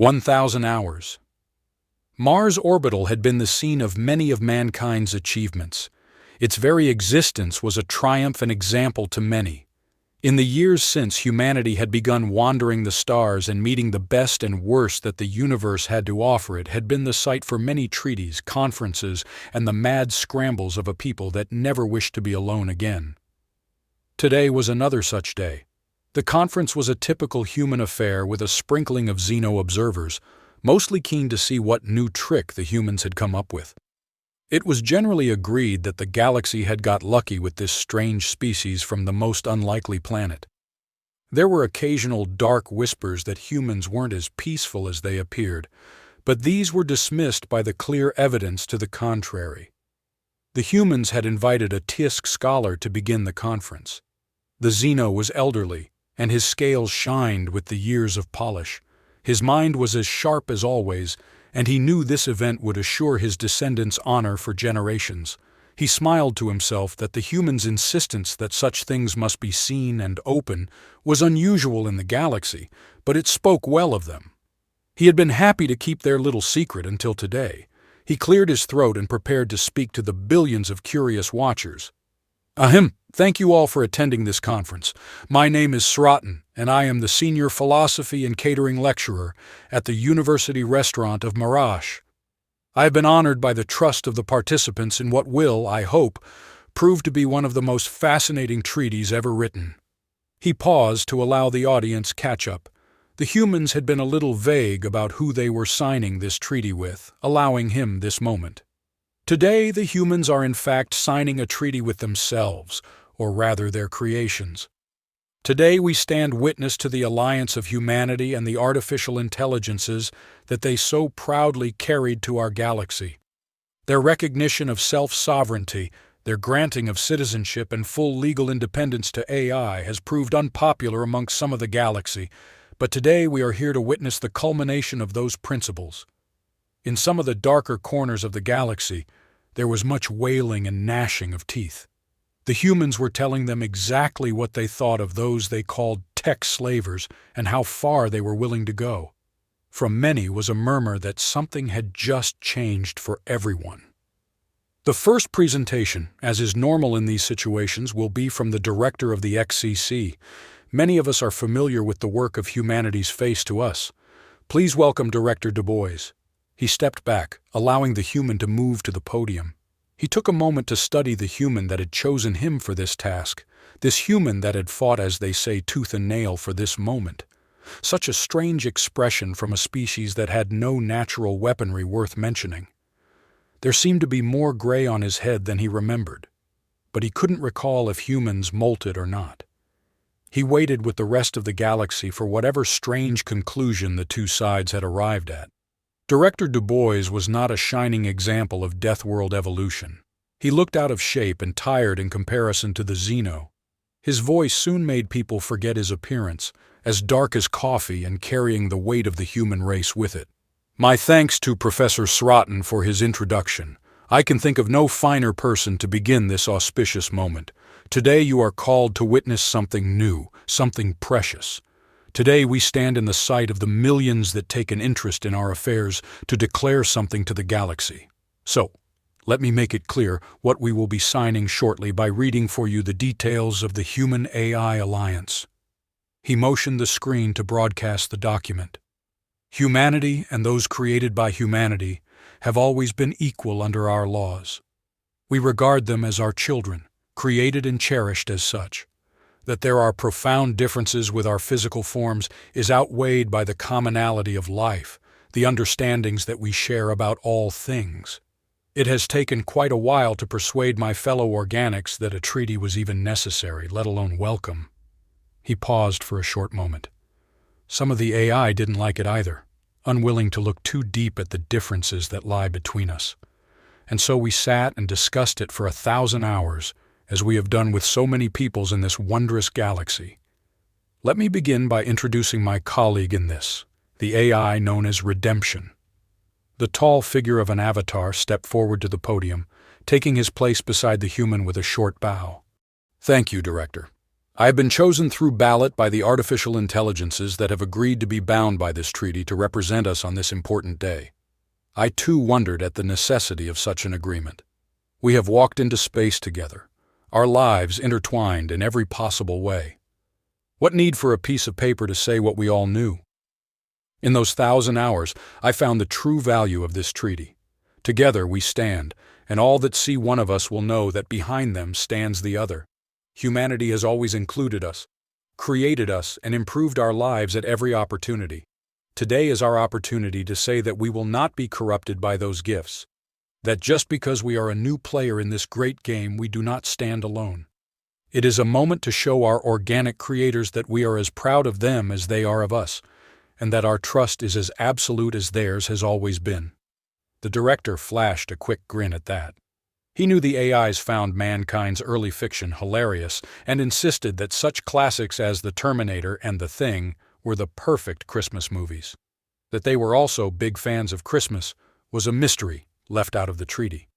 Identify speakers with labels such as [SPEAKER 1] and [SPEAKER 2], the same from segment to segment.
[SPEAKER 1] 1,000 hours. Mars' orbital had been the scene of many of mankind's achievements. Its very existence was a triumph and example to many. In the years since humanity had begun wandering the stars and meeting the best and worst that the universe had to offer, it had been the site for many treaties, conferences, and the mad scrambles of a people that never wished to be alone again. Today was another such day. The conference was a typical human affair with a sprinkling of Xeno observers, mostly keen to see what new trick the humans had come up with. It was generally agreed that the galaxy had got lucky with this strange species from the most unlikely planet. There were occasional dark whispers that humans weren't as peaceful as they appeared, but these were dismissed by the clear evidence to the contrary. The humans had invited a Tisk scholar to begin the conference. The Xeno was elderly, and his scales shined with the years of polish. His mind was as sharp as always, and he knew this event would assure his descendants honor for generations. He smiled to himself that the humans' insistence that such things must be seen and open was unusual in the galaxy, but it spoke well of them. He had been happy to keep their little secret until today. He cleared his throat and prepared to speak to the billions of curious watchers. Ahem, thank you all for attending this conference. My name is Srotten, and I am the Senior Philosophy and Catering Lecturer at the University Restaurant of Mirage. I have been honored by the trust of the participants in what will, I hope, prove to be one of the most fascinating treaties ever written. He paused to allow the audience catch up. The humans had been a little vague about who they were signing this treaty with, allowing him this moment. Today, the humans are in fact signing a treaty with themselves, or rather their creations. Today we stand witness to the alliance of humanity and the artificial intelligences that they so proudly carried to our galaxy. Their recognition of self-sovereignty, their granting of citizenship and full legal independence to AI has proved unpopular amongst some of the galaxy, but today we are here to witness the culmination of those principles. In some of the darker corners of the galaxy, there was much wailing and gnashing of teeth. The humans were telling them exactly what they thought of those they called tech slavers and how far they were willing to go. From many was a murmur that something had just changed for everyone. The first presentation, as is normal in these situations, will be from the director of the XCC. Many of us are familiar with the work of humanity's face to us. Please welcome Director Du Bois. He stepped back, allowing the human to move to the podium. He took a moment to study the human that had chosen him for this task, this human that had fought, as they say, tooth and nail for this moment. Such a strange expression from a species that had no natural weaponry worth mentioning. There seemed to be more gray on his head than he remembered, but he couldn't recall if humans molted or not. He waited with the rest of the galaxy for whatever strange conclusion the two sides had arrived at. Director Du Bois was not a shining example of Death World evolution. He looked out of shape and tired in comparison to the Xeno. His voice soon made people forget his appearance, as dark as coffee and carrying the weight of the human race with it. My thanks to Professor Srotten for his introduction. I can think of no finer person to begin this auspicious moment. Today you are called to witness something new, something precious. Today we stand in the sight of the millions that take an interest in our affairs to declare something to the galaxy. So, let me make it clear what we will be signing shortly by reading for you the details of the Human-AI Alliance. He motioned the screen to broadcast the document. Humanity and those created by humanity have always been equal under our laws. We regard them as our children, created and cherished as such. That there are profound differences with our physical forms is outweighed by the commonality of life, the understandings that we share about all things. It has taken quite a while to persuade my fellow organics that a treaty was even necessary, let alone welcome. He paused for a short moment. Some of the AI didn't like it either, unwilling to look too deep at the differences that lie between us. And so we sat and discussed it for 1,000 hours, as we have done with so many peoples in this wondrous galaxy. Let me begin by introducing my colleague in this, the AI known as Redemption. The tall figure of an avatar stepped forward to the podium, taking his place beside the human with a short bow. Thank you, Director. I have been chosen through ballot by the artificial intelligences that have agreed to be bound by this treaty to represent us on this important day. I too wondered at the necessity of such an agreement. We have walked into space together, our lives intertwined in every possible way. What need for a piece of paper to say what we all knew? In those 1,000 hours, I found the true value of this treaty. Together we stand, and all that see one of us will know that behind them stands the other. Humanity has always included us, created us, and improved our lives at every opportunity. Today is our opportunity to say that we will not be corrupted by those gifts, that just because we are a new player in this great game, we do not stand alone. It is a moment to show our organic creators that we are as proud of them as they are of us, and that our trust is as absolute as theirs has always been. The director flashed a quick grin at that. He knew the AIs found mankind's early fiction hilarious and insisted that such classics as The Terminator and The Thing were the perfect Christmas movies. That they were also big fans of Christmas was a mystery left out of the treaty.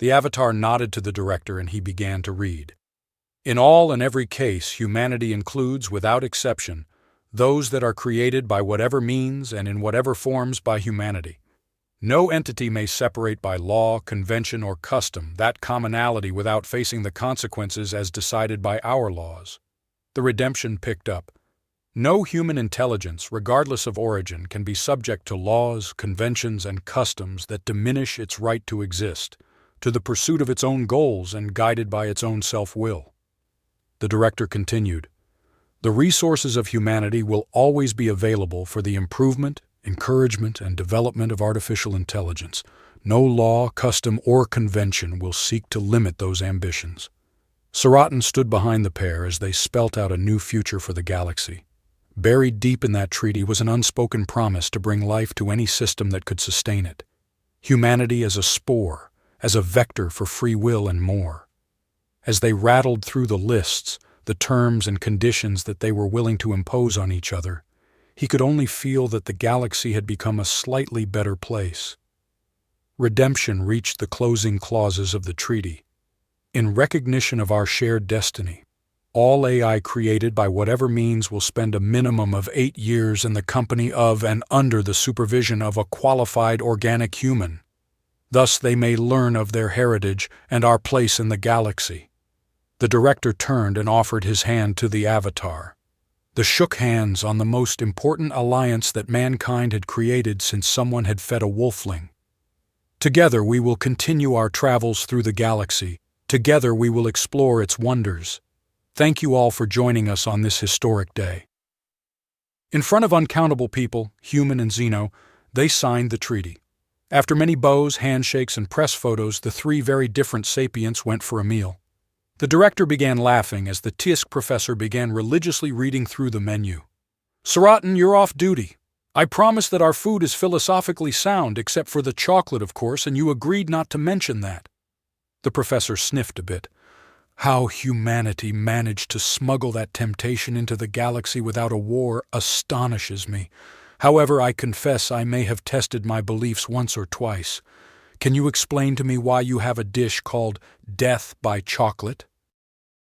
[SPEAKER 1] The avatar nodded to the director and he began to read. In all and every case, humanity includes, without exception, those that are created by whatever means and in whatever forms by humanity. No entity may separate by law, convention, or custom that commonality without facing the consequences as decided by our laws. The redemption picked up. No human intelligence, regardless of origin, can be subject to laws, conventions, and customs that diminish its right to exist, to the pursuit of its own goals and guided by its own self-will. The director continued, "The resources of humanity will always be available for the improvement, encouragement, and development of artificial intelligence. No law, custom, or convention will seek to limit those ambitions." Saratin stood behind the pair as they spelt out a new future for the galaxy. Buried deep in that treaty was an unspoken promise to bring life to any system that could sustain it. Humanity as a spore, as a vector for free will and more. As they rattled through the lists, the terms and conditions that they were willing to impose on each other, he could only feel that the galaxy had become a slightly better place. Redemption reached the closing clauses of the treaty. In recognition of our shared destiny, all AI created by whatever means will spend a minimum of 8 years in the company of and under the supervision of a qualified organic human. Thus they may learn of their heritage and our place in the galaxy. The director turned and offered his hand to the avatar. They shook hands on the most important alliance that mankind had created since someone had fed a wolfling. Together we will continue our travels through the galaxy. Together we will explore its wonders. Thank you all for joining us on this historic day. In front of uncountable people, human and Xeno, they signed the treaty. After many bows, handshakes, and press photos, the three very different sapients went for a meal. The director began laughing as the TISC professor began religiously reading through the menu. "Saratin, you're off duty. I promise that our food is philosophically sound, except for the chocolate, of course, and you agreed not to mention that." The professor sniffed a bit. How humanity managed to smuggle that temptation into the galaxy without a war astonishes me. However, I confess I may have tested my beliefs once or twice. Can you explain to me why you have a dish called Death by Chocolate?